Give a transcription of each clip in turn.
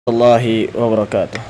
warahmatullahi wabarakatuh.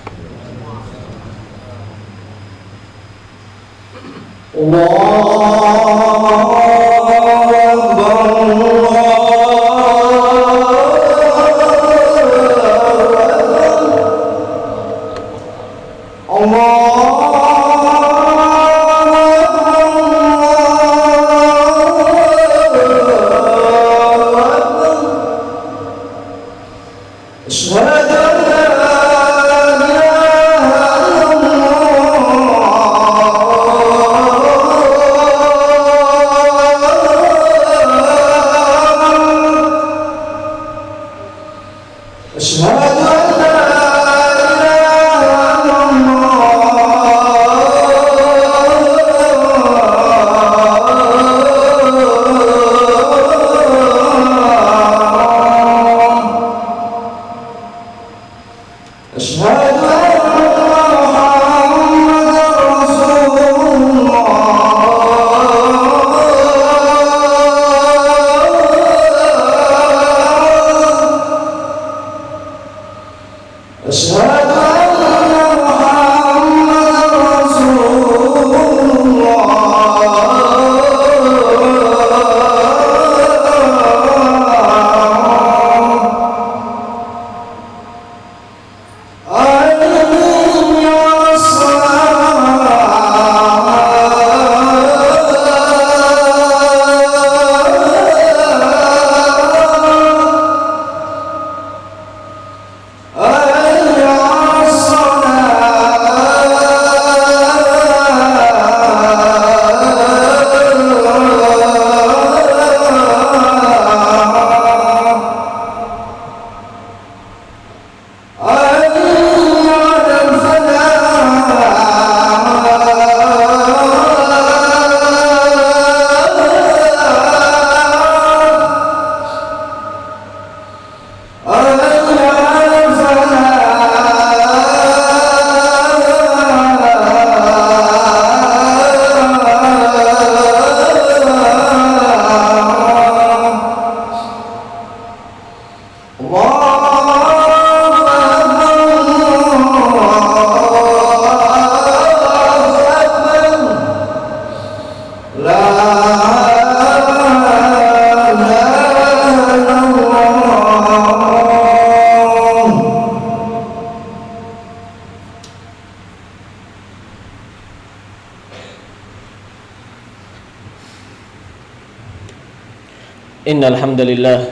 Innal hamdalillah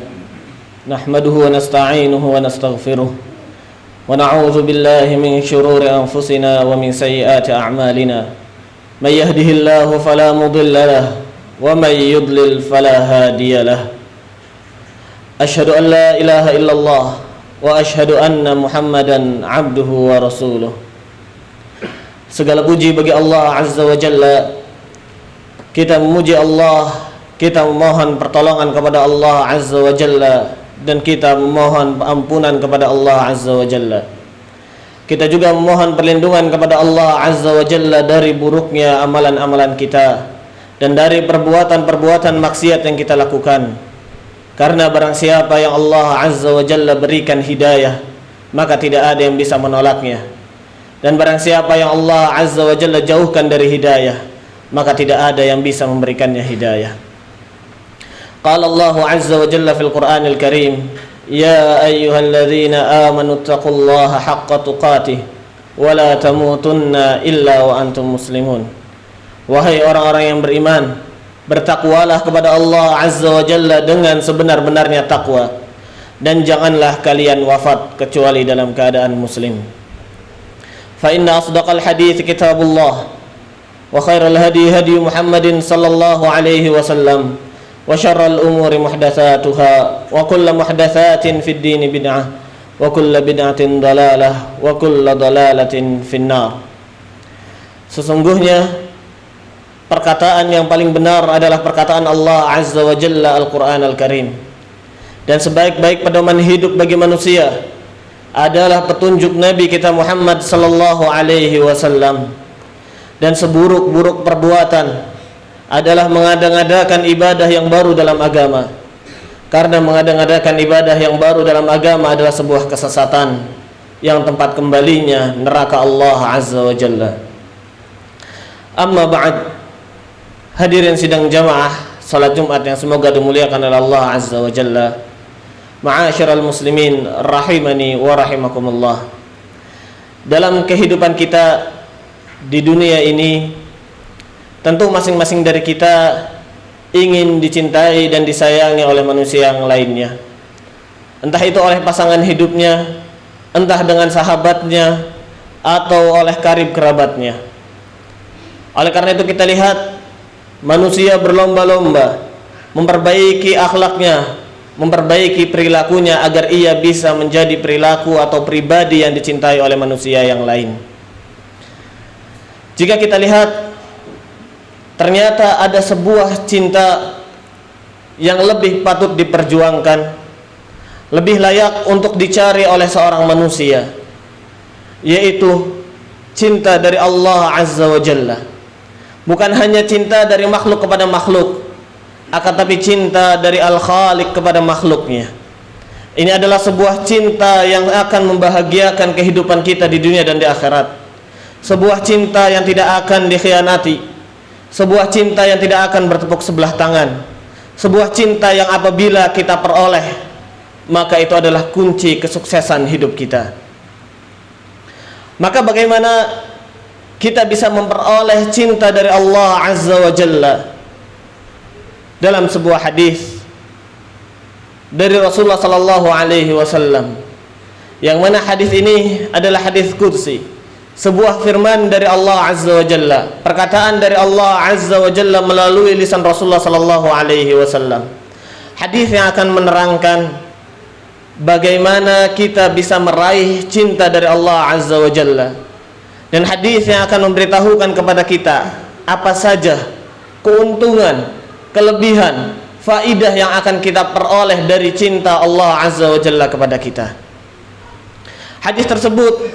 nahmaduhu wa nasta'inuhu wa nastaghfiruh wa na'udzu billahi min shururi anfusina wa min sayyiati a'malina may yahdihillahu fala mudilla lahu wa may yudlil fala hadiya lahu asyhadu an la ilaha illallah wa asyhadu anna Muhammadan 'abduhu wa rasuluh. Segala puji bagi Allah Azza wa Jalla. Kita memuji Allah, kita memohon pertolongan kepada Allah Azza wa Jalla, dan kita memohon ampunan kepada Allah Azza wa Jalla. Kita juga memohon perlindungan kepada Allah Azza wa Jalla dari buruknya amalan-amalan kita dan dari perbuatan-perbuatan maksiat yang kita lakukan. Karena barang siapa yang Allah Azza wa Jalla berikan hidayah, maka tidak ada yang bisa menolaknya. Dan barang siapa yang Allah Azza wa Jalla jauhkan dari hidayah, maka tidak ada yang bisa memberikannya hidayah. Qala Allahu Azza wa Jalla fil Qur'anil Karim, ya ayyuhalladzina amanu taqullaha haqqa tuqatih wa la tamutunna illa wa antum muslimun. Wahai orang-orang yang beriman, bertakwalah kepada Allah Azza wa Jalla dengan sebenar-benarnya takwa, dan janganlah kalian wafat kecuali dalam keadaan muslim. Fa inna asdaqal hadits kitabullah wa khairal hadi hadi Muhammadin sallallahu alaihi wasallam wa syarral umuri muhdatsatuha wa kullu muhdatsatin fid din bid'ah wa kullu bid'atin dalalah wa kullu dalalatin finnar. Sesungguhnya perkataan yang paling benar adalah perkataan Allah Azza wa Jalla Al-Quran Al-Karim, dan sebaik-baik pedoman hidup bagi manusia adalah petunjuk Nabi kita Muhammad sallallahu alaihi wasallam, dan seburuk-buruk perbuatan adalah mengada-ngadakan ibadah yang baru dalam agama. Karena mengada-ngadakan ibadah yang baru dalam agama adalah sebuah kesesatan, yang tempat kembalinya neraka Allah Azza wa Jalla. Amma ba'd, hadirin sidang jamaah salat Jumat yang semoga dimuliakan oleh Allah Azza wa Jalla. Ma'asyiral muslimin rahimani wa rahimakumullah. Dalam kehidupan kita di dunia ini, tentu masing-masing dari kita ingin dicintai dan disayangi oleh manusia yang lainnya. Entah itu oleh pasangan hidupnya, entah dengan sahabatnya, atau oleh karib kerabatnya. Oleh karena itu kita lihat manusia berlomba-lomba memperbaiki akhlaknya, memperbaiki perilakunya agar ia bisa menjadi perilaku atau pribadi yang dicintai oleh manusia yang lain. Jika kita lihat, ternyata ada sebuah cinta yang lebih patut diperjuangkan, lebih layak untuk dicari oleh seorang manusia, yaitu cinta dari Allah Azza wa Jalla. Bukan hanya cinta dari makhluk kepada makhluk, akan tapi cinta dari Al-Khaliq kepada makhluknya. Ini adalah sebuah cinta yang akan membahagiakan kehidupan kita di dunia dan di akhirat. Sebuah cinta yang tidak akan dikhianati, sebuah cinta yang tidak akan bertepuk sebelah tangan, sebuah cinta yang apabila kita peroleh, maka itu adalah kunci kesuksesan hidup kita. Maka bagaimana kita bisa memperoleh cinta dari Allah Azza wa Jalla? Dalam sebuah hadis dari Rasulullah sallallahu alaihi wasallam, yang mana hadis ini adalah hadis qudsi, sebuah firman dari Allah Azza wa Jalla, perkataan dari Allah Azza wa Jalla melalui lisan Rasulullah sallallahu alaihi wasallam. Hadis yang akan menerangkan bagaimana kita bisa meraih cinta dari Allah Azza wa Jalla, dan hadis yang akan memberitahukan kepada kita apa saja keuntungan, kelebihan, faidah yang akan kita peroleh dari cinta Allah Azza wa Jalla kepada kita. Hadis tersebut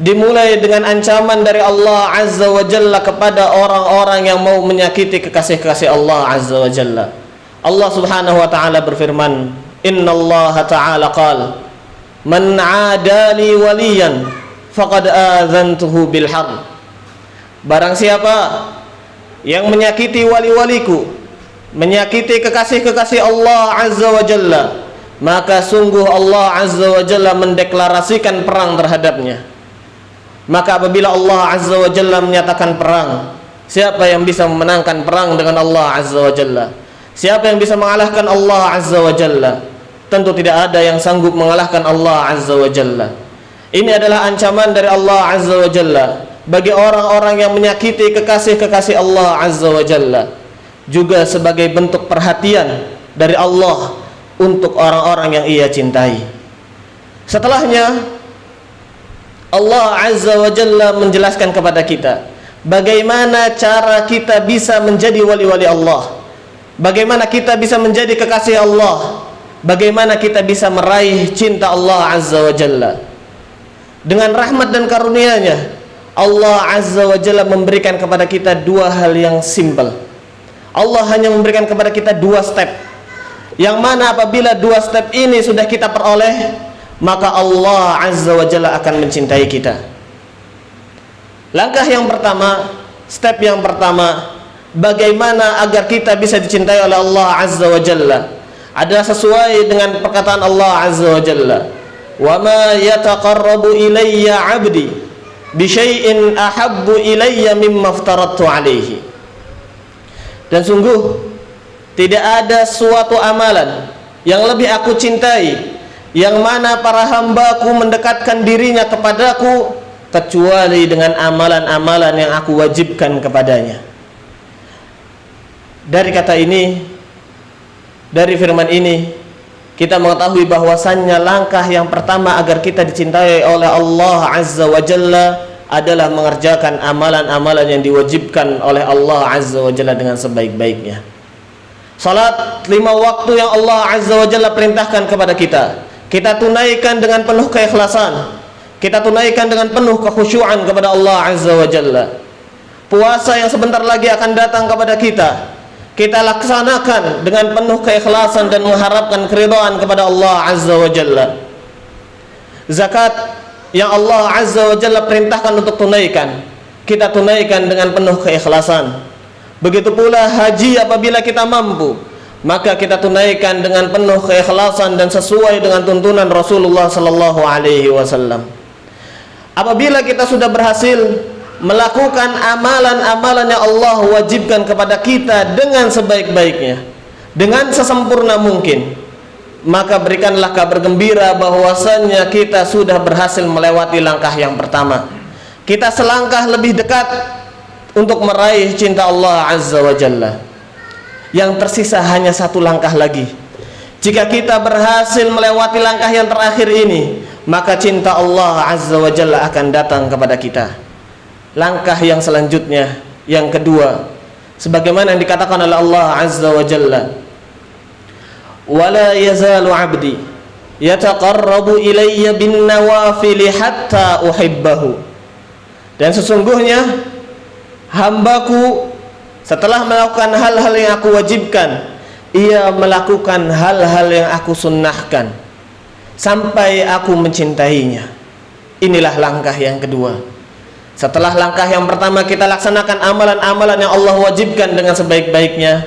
dimulai dengan ancaman dari Allah Azza wa Jalla kepada orang-orang yang mau menyakiti kekasih-kekasih Allah Azza wa Jalla. Allah Subhanahu wa taala berfirman, "Innallaha ta'ala qala, man 'adali waliyan faqad adzantuhu bil harb." Barang siapa yang menyakiti wali-waliku, menyakiti kekasih-kekasih Allah Azza wa Jalla, maka sungguh Allah Azza wa Jalla mendeklarasikan perang terhadapnya. Maka apabila Allah Azza wa Jalla menyatakan perang, siapa yang bisa memenangkan perang dengan Allah Azza wa Jalla? Siapa yang bisa mengalahkan Allah Azza wa Jalla? Tentu tidak ada yang sanggup mengalahkan Allah Azza wa Jalla. Ini adalah ancaman dari Allah Azza wa Jalla bagi orang-orang yang menyakiti kekasih-kekasih Allah Azza wa Jalla, juga sebagai bentuk perhatian dari Allah untuk orang-orang yang ia cintai. Setelahnya Allah Azza wa Jalla menjelaskan kepada kita bagaimana cara kita bisa menjadi wali-wali Allah, bagaimana kita bisa menjadi kekasih Allah, bagaimana kita bisa meraih cinta Allah Azza wa Jalla. Dengan rahmat dan karunia-Nya, Allah Azza wa Jalla memberikan kepada kita dua hal yang simpel. Allah hanya memberikan kepada kita dua step, yang mana apabila dua step ini sudah kita peroleh, maka Allah Azza wa Jalla akan mencintai kita. Langkah yang pertama, step yang pertama, bagaimana agar kita bisa dicintai oleh Allah Azza wa Jalla, adalah sesuai dengan perkataan Allah Azza wa Jalla, "Wa ma yataqarrabu ilayya 'abdi bi syai'in ahabbu ilayya mimma aftaradtu 'alaihi." Dan sungguh tidak ada suatu amalan yang lebih aku cintai, yang mana para hambaku mendekatkan dirinya kepadaku, kecuali dengan amalan-amalan yang aku wajibkan kepadanya. Dari kata ini, dari firman ini, kita mengetahui bahwasannya langkah yang pertama agar kita dicintai oleh Allah Azza wa Jalla adalah mengerjakan amalan-amalan yang diwajibkan oleh Allah Azza wa Jalla dengan sebaik-baiknya. Salat 5 waktu yang Allah Azza wa Jalla perintahkan kepada kita, kita tunaikan dengan penuh keikhlasan, kita tunaikan dengan penuh kekhusyuan kepada Allah Azza wa Jalla. Puasa yang sebentar lagi akan datang kepada kita, kita laksanakan dengan penuh keikhlasan dan mengharapkan keridhaan kepada Allah Azza wa Jalla. Zakat yang Allah Azza wa Jalla perintahkan untuk tunaikan, kita tunaikan dengan penuh keikhlasan. Begitu pula haji apabila kita mampu, maka kita tunaikan dengan penuh keikhlasan dan sesuai dengan tuntunan Rasulullah sallallahu alaihi wasallam. Apabila kita sudah berhasil melakukan amalan-amalan yang Allah wajibkan kepada kita dengan sebaik-baiknya, dengan sesempurna mungkin, maka berikanlah kabar gembira bahwasannya kita sudah berhasil melewati langkah yang pertama. Kita selangkah lebih dekat untuk meraih cinta Allah Azza wa Jalla. Yang tersisa hanya satu langkah lagi. Jika kita berhasil melewati langkah yang terakhir ini, maka cinta Allah Azza wa Jalla akan datang kepada kita. Langkah yang selanjutnya, yang kedua, sebagaimana yang dikatakan oleh Allah Azza wa Jalla, wala yazalu abdi yataqarrabu ilayya bin nawafili hatta uhibbahu. Dan sesungguhnya hambaku setelah melakukan hal-hal yang aku wajibkan, ia melakukan hal-hal yang aku sunnahkan sampai aku mencintainya. Inilah langkah yang kedua. Setelah langkah yang pertama kita laksanakan amalan-amalan yang Allah wajibkan dengan sebaik-baiknya,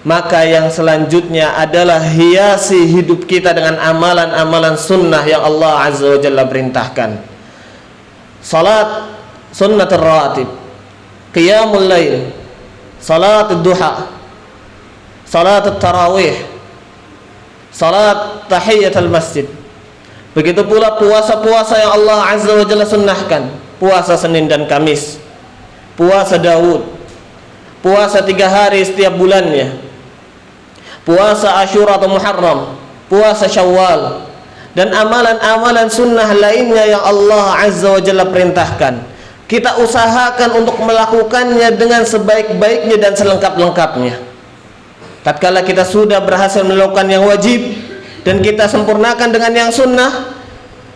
maka yang selanjutnya adalah hiasi hidup kita dengan amalan-amalan sunnah yang Allah Azza wa Jalla perintahkan. Salat sunnatul rawatib, qiyamul lail, salat duha, salat tarawih, salat tahiyatul masjid. Begitu pula puasa-puasa yang Allah Azza wa Jalla sunnahkan, puasa Senin dan Kamis, puasa Daud, puasa 3 hari setiap bulannya, puasa Asyura atau Muharram, puasa Syawal, dan amalan-amalan sunnah lainnya yang Allah Azza wa Jalla perintahkan. Kita usahakan untuk melakukannya dengan sebaik-baiknya dan selengkap-lengkapnya. Tatkala kita sudah berhasil melakukan yang wajib dan kita sempurnakan dengan yang sunnah,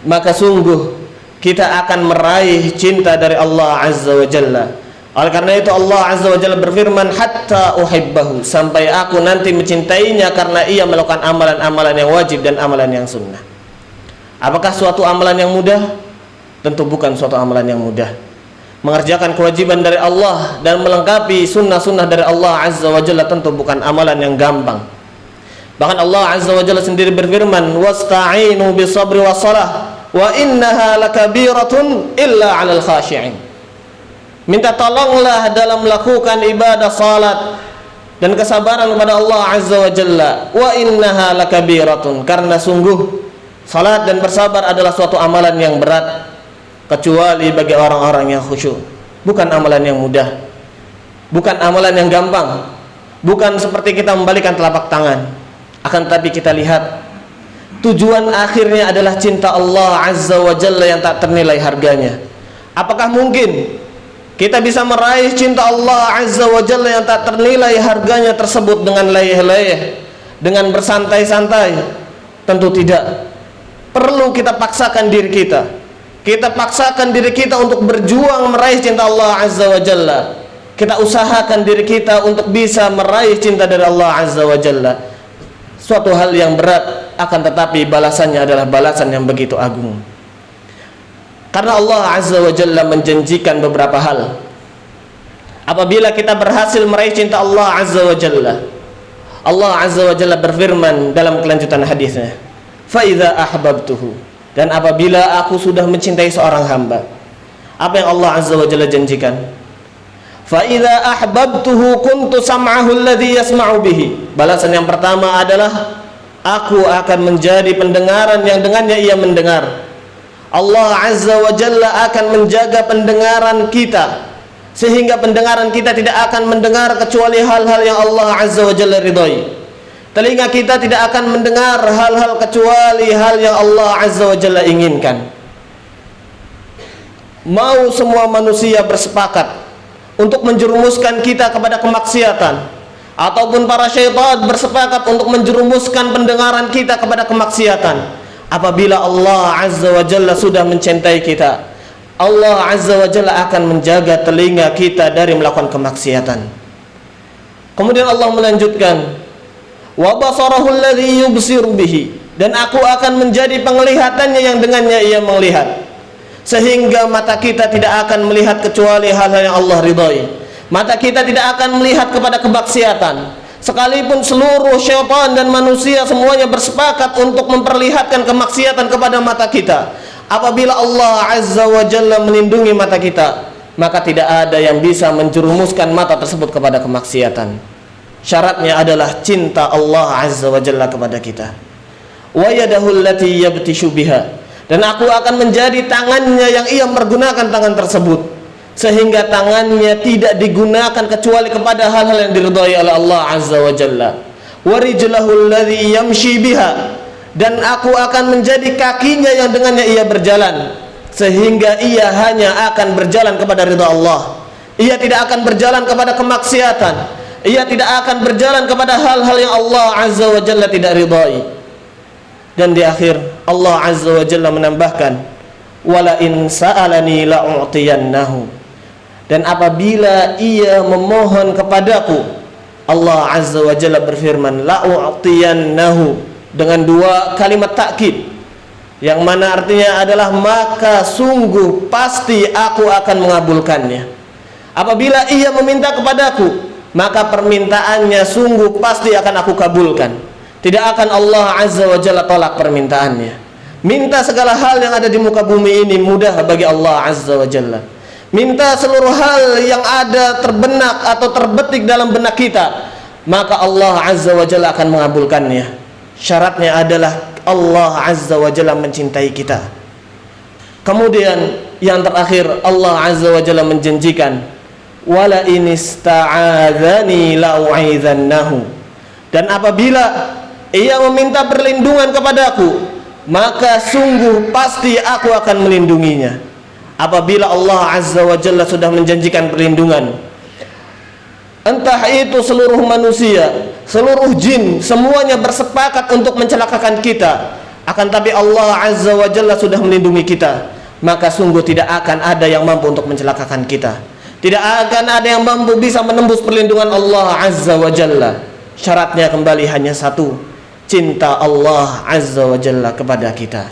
maka sungguh kita akan meraih cinta dari Allah Azza wa Jalla. Oleh karena itu Allah Azza wa Jalla berfirman, hatta uhibbahu, sampai aku nanti mencintainya karena ia melakukan amalan-amalan yang wajib dan amalan yang sunnah. Apakah suatu amalan yang mudah? Tentu bukan suatu amalan yang mudah. Mengerjakan kewajiban dari Allah dan melengkapi sunnah-sunnah dari Allah Azza wa Jalla tentu bukan amalan yang gampang. Bahkan Allah Azza wa Jalla sendiri berfirman, wasta'inu bisabri wassalah wa innaha lakabiratun illa 'alal khashi'in. Minta tolonglah dalam melakukan ibadah salat dan kesabaran kepada Allah Azza wa Jalla. Wa innaha lakabiratun, karena sungguh salat dan bersabar adalah suatu amalan yang berat, kecuali bagi orang-orang yang khusyuk. Bukan amalan yang mudah, bukan amalan yang gampang, bukan seperti kita membalikan telapak tangan. Akan tetapi kita lihat tujuan akhirnya adalah cinta Allah Azza wa Jalla yang tak ternilai harganya. Apakah mungkin kita bisa meraih cinta Allah Azza wa Jalla yang tak ternilai harganya tersebut dengan leyeh-leyeh, dengan bersantai-santai? Tentu tidak. Perlu kita paksakan diri kita. Kita paksakan diri kita untuk berjuang meraih cinta Allah Azza wa Jalla. Kita usahakan diri kita untuk bisa meraih cinta dari Allah Azza wa Jalla. Suatu hal yang berat, akan tetapi balasannya adalah balasan yang begitu agung. Karena Allah Azza wa Jalla menjanjikan beberapa hal. Apabila kita berhasil meraih cinta Allah Azza wa Jalla, Allah Azza wa Jalla berfirman dalam kelanjutan hadisnya, fa idza ahbabtuhu, dan apabila aku sudah mencintai seorang hamba, apa yang Allah Azza wa Jalla janjikan? Fa idza ahbabtuhu kuntu sam'ahu alladhi yasma'u bihi. Balasan yang pertama adalah aku akan menjadi pendengaran yang dengannya ia mendengar. Allah Azza wa Jalla akan menjaga pendengaran kita, sehingga pendengaran kita tidak akan mendengar kecuali hal-hal yang Allah Azza wa Jalla ridhai. Telinga kita tidak akan mendengar hal-hal kecuali hal yang Allah Azza wa Jalla inginkan. Mau semua manusia bersepakat untuk menjerumuskan kita kepada kemaksiatan, ataupun para syaitan bersepakat untuk menjerumuskan pendengaran kita kepada kemaksiatan, apabila Allah Azza wa Jalla sudah mencintai kita, Allah Azza wa Jalla akan menjaga telinga kita dari melakukan kemaksiatan. Kemudian Allah melanjutkan, wa basarahu alladhi yubsiru bihi, dan aku akan menjadi penglihatannya yang dengannya ia melihat. sehingga mata kita tidak akan melihat kecuali hal-hal yang Allah ridhai. Mata kita tidak akan melihat kepada kemaksiatan, sekalipun seluruh syaitan dan manusia semuanya bersepakat untuk memperlihatkan kemaksiatan kepada mata kita. Apabila Allah Azza wa Jalla melindungi mata kita, maka tidak ada yang bisa menjerumuskan mata tersebut kepada kemaksiatan. Syaratnya adalah cinta Allah Azza wa Jalla kepada kita. Wa yadahu allati yabtishu biha, dan aku akan menjadi tangannya yang ia pergunakan tangan tersebut, sehingga tangannya tidak digunakan kecuali kepada hal-hal yang diridhai oleh Allah Azza wa Jalla. Wa rijlahu alladhi yamshi biha, dan aku akan menjadi kakinya yang dengannya ia berjalan, sehingga ia hanya akan berjalan kepada ridha Allah. Ia tidak akan berjalan kepada kemaksiatan, ia tidak akan berjalan kepada hal-hal yang Allah Azza wa Jalla tidak ridhai. Dan di akhir Allah Azza wa Jalla menambahkan, wala in sa'alani la'u'tiyannahu, dan apabila ia memohon kepadaku, Allah Azza wa Jalla berfirman la'u'tiyannahu, dengan dua kalimat takkid, yang mana artinya adalah maka sungguh pasti aku akan mengabulkannya. Apabila ia meminta kepadaku, maka permintaannya sungguh pasti akan aku kabulkan. Tidak akan Allah Azza wa Jalla tolak permintaannya. Minta segala hal yang ada di muka bumi ini mudah bagi Allah Azza wa Jalla. Minta seluruh hal yang ada terbenak atau terbetik dalam benak kita, maka Allah Azza wa Jalla akan mengabulkannya. Syaratnya adalah Allah Azza wa Jalla mencintai kita. Kemudian yang terakhir, Allah Azza wa Jalla menjanjikan, wala in ista'adzani la'u'idhannahu, dan apabila ia meminta perlindungan kepadaku, maka sungguh pasti aku akan melindunginya. Apabila Allah Azza wa Jalla sudah menjanjikan perlindungan, entah itu seluruh manusia, seluruh jin, semuanya bersepakat untuk mencelakakan kita, akan tapi Allah Azza wa Jalla sudah melindungi kita, maka sungguh tidak akan ada yang mampu untuk mencelakakan kita. Tidak akan ada yang mampu bisa menembus perlindungan Allah Azza wa Jalla. Syaratnya kembali hanya satu, cinta Allah Azza wa Jalla kepada kita.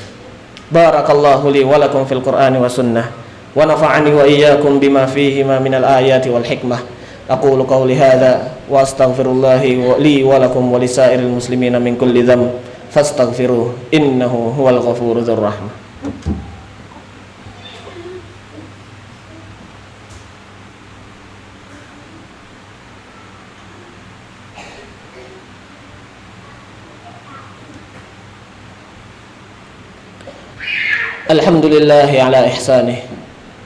Barakallahu li wa lakum fil Qur'ani wa sunnah, wa nafa'ani wa iyyakum bima fihi ma minal ayati wal hikmah. Aqulu qawli hadha wa astaghfirullahi li wa lakum wa lisairil muslimina min kulli dhanb fastaghfiruh innahu huwal ghafurur rahim. Alhamdulillahi ala ihsanih,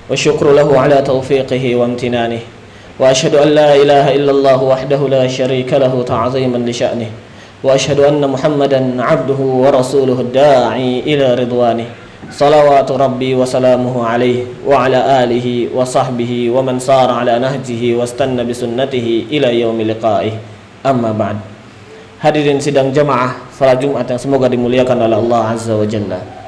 wa syukru lahu ala taufiqihi wa amtinanih, wa ashhadu an la ilaha illallah wahdahu la syarika lahu ta'ziman li sya'nih, wa ashhadu anna Muhammadan abduhu wa rasuluhu da'i ila ridwanih. Salawatu rabbi wa salamuhu alaihi wa ala alihi wa sahbihi wa man sara ala nahjihi wa istanna bi sunnatihi ila yaumi liqa'ih. Amma ba'd. Hadirin sidang jamaah salat Jumat yang semoga dimuliakan oleh Allah Azza wa Jalla.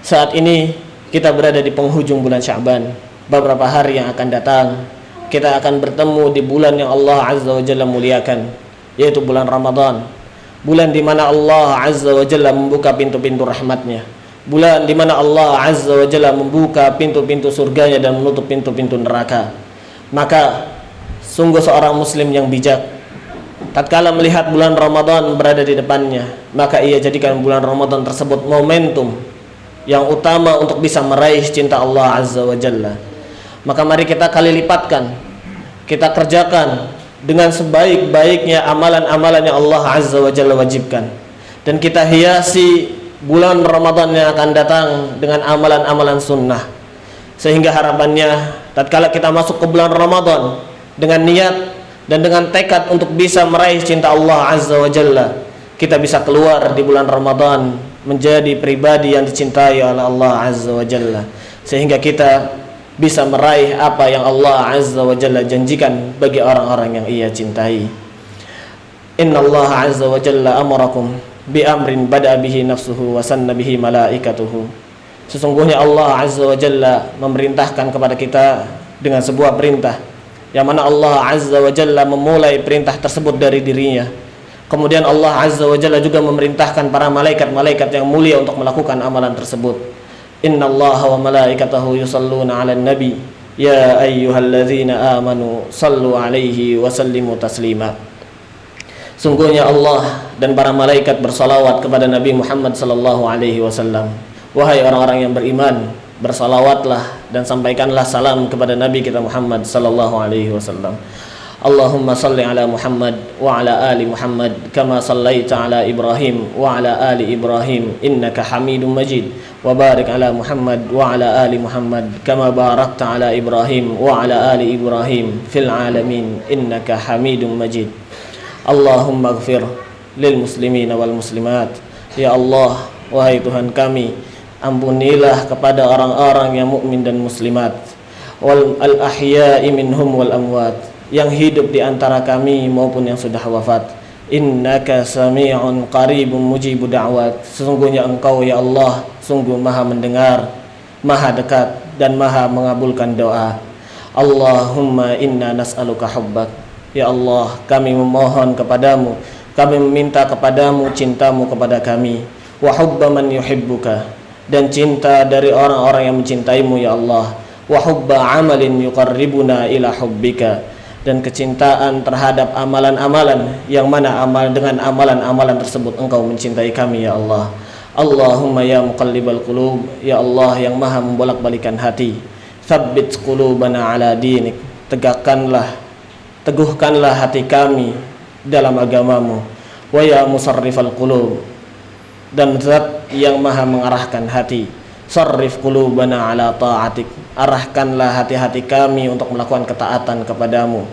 Saat ini kita berada di penghujung bulan Sya'ban. Beberapa hari yang akan datang kita akan bertemu di bulan yang Allah Azza wa Jalla muliakan, yaitu bulan Ramadan. Bulan di mana Allah Azza wa Jalla membuka pintu-pintu rahmatnya. Bulan di mana Allah Azza wa Jalla membuka pintu-pintu surganya dan menutup pintu-pintu neraka. Maka sungguh seorang muslim yang bijak, tatkala melihat bulan Ramadan berada di depannya, maka ia jadikan bulan Ramadan tersebut momentum yang utama untuk bisa meraih cinta Allah Azza wa Jalla. Maka mari kita kali lipatkan, kita kerjakan dengan sebaik-baiknya amalan-amalan yang Allah Azza wa Jalla wajibkan, dan kita hiasi bulan Ramadan yang akan datang dengan amalan-amalan sunnah, sehingga harapannya tatkala kita masuk ke bulan Ramadan dengan niat dan dengan tekad untuk bisa meraih cinta Allah Azza wa Jalla, kita bisa keluar di bulan Ramadan menjadi pribadi yang dicintai oleh Allah Azza wa Jalla, sehingga kita bisa meraih apa yang Allah Azza wa Jalla janjikan bagi orang-orang yang ia cintai. Inna Allah Azza wa Jalla amarakum bi amrin bada'a bihi nafsuhu wa sanna bihi malaikatuhu. Sesungguhnya Allah Azza wa Jalla memerintahkan kepada kita dengan sebuah perintah, yang mana Allah Azza wa Jalla memulai perintah tersebut dari dirinya. Kemudian Allah Azza wa Jalla juga memerintahkan para malaikat-malaikat yang mulia untuk melakukan amalan tersebut. Innallaha wa malaikatahu yusalluna 'alan nabi ya ayyuhalladzina amanu sallu 'alaihi wa sallimu taslima. Sungguhnya Allah dan para malaikat bersalawat kepada Nabi Muhammad sallallahu alaihi wasallam. Wahai orang-orang yang beriman, bersalawatlah dan sampaikanlah salam kepada Nabi kita Muhammad sallallahu alaihi wasallam. Allahumma salli ala Muhammad wa ala ali Muhammad kama sallaita ala Ibrahim wa ala ali Ibrahim innaka Hamidum Majid, wa barik ala Muhammad wa ala ali Muhammad kama barakta ala Ibrahim wa ala ali Ibrahim fil alamin innaka Hamidum Majid. Allahumma ighfir lil muslimin wal muslimat. Ya Allah, wahai Tuhan kami, ampunilah kepada orang-orang yang mukmin dan muslimat, wal ahya'i minhum wal amwat, yang hidup di antara kami maupun yang sudah wafat. Innaka sami'un qaribun mujibu da'wat. Sesungguhnya Engkau ya Allah sungguh maha mendengar, maha dekat dan maha mengabulkan doa. Allahumma inna nas'aluka hubbak. Ya Allah, kami memohon kepadamu, kami meminta kepadamu cintamu kepada kami. Wa hubba man yuhibbuka, dan cinta dari orang-orang yang mencintaimu ya Allah. Wa hubba amalin yuqarribuna ila hubbika, dan kecintaan terhadap amalan-amalan yang mana dengan amalan-amalan tersebut Engkau mencintai kami ya Allah. Allahumma ya muqallibal qulub, ya Allah yang maha membolak-balikan hati, tsabbit qulubana ala dinik, teguhkanlah hati kami dalam agamamu. Wa ya musarrifal qulub, dan zat yang maha mengarahkan hati, sarrif qulubana ala ta'atik, arahkanlah hati-hati kami untuk melakukan ketaatan kepadamu.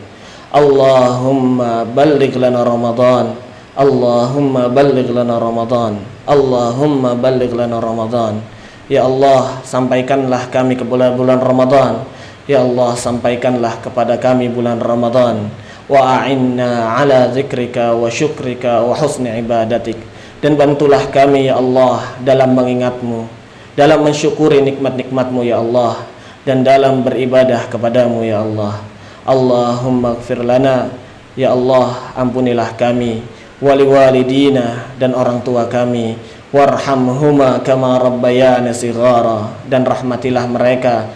Allahumma balligh lana Ramadan, Allahumma balligh lana Ramadan, Allahumma balligh lana Ramadan. Ya Allah, sampaikanlah kami ke bulan Ramadan. Ya Allah, sampaikanlah kepada kami bulan Ramadan. Wa a'inna ala zikrika wa syukrika wa husni ibadatik, dan bantulah kami ya Allah dalam mengingatmu, dalam mensyukuri nikmat-nikmatmu ya Allah, dan dalam beribadah kepadamu ya Allah. Allahumma ighfir lana, ya Allah ampunilah kami, wali walidina, dan orang tua kami, warhamhuma kama rabbayana shighara, dan rahmatilah mereka,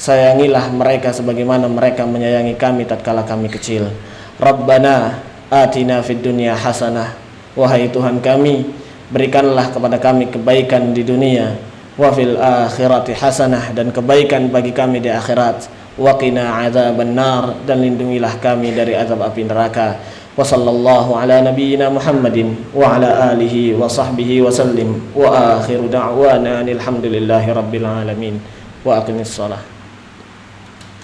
sayangilah mereka sebagaimana mereka menyayangi kami tatkala kami kecil. Rabbana atina fid dunya hasanah, wahai Tuhan kami, berikanlah kepada kami kebaikan di dunia, wa fil akhirati hasanah, dan kebaikan bagi kami di akhirat, wa qina adzabannar, dan lindungilah kami dari azab api neraka. Wa sallallahu ala nabiyyina Muhammadin wa ala alihi wa sahbihi wa sallim, wa akhiru da'wana alhamdulillahi rabbil alamin, wa aqimis shalah.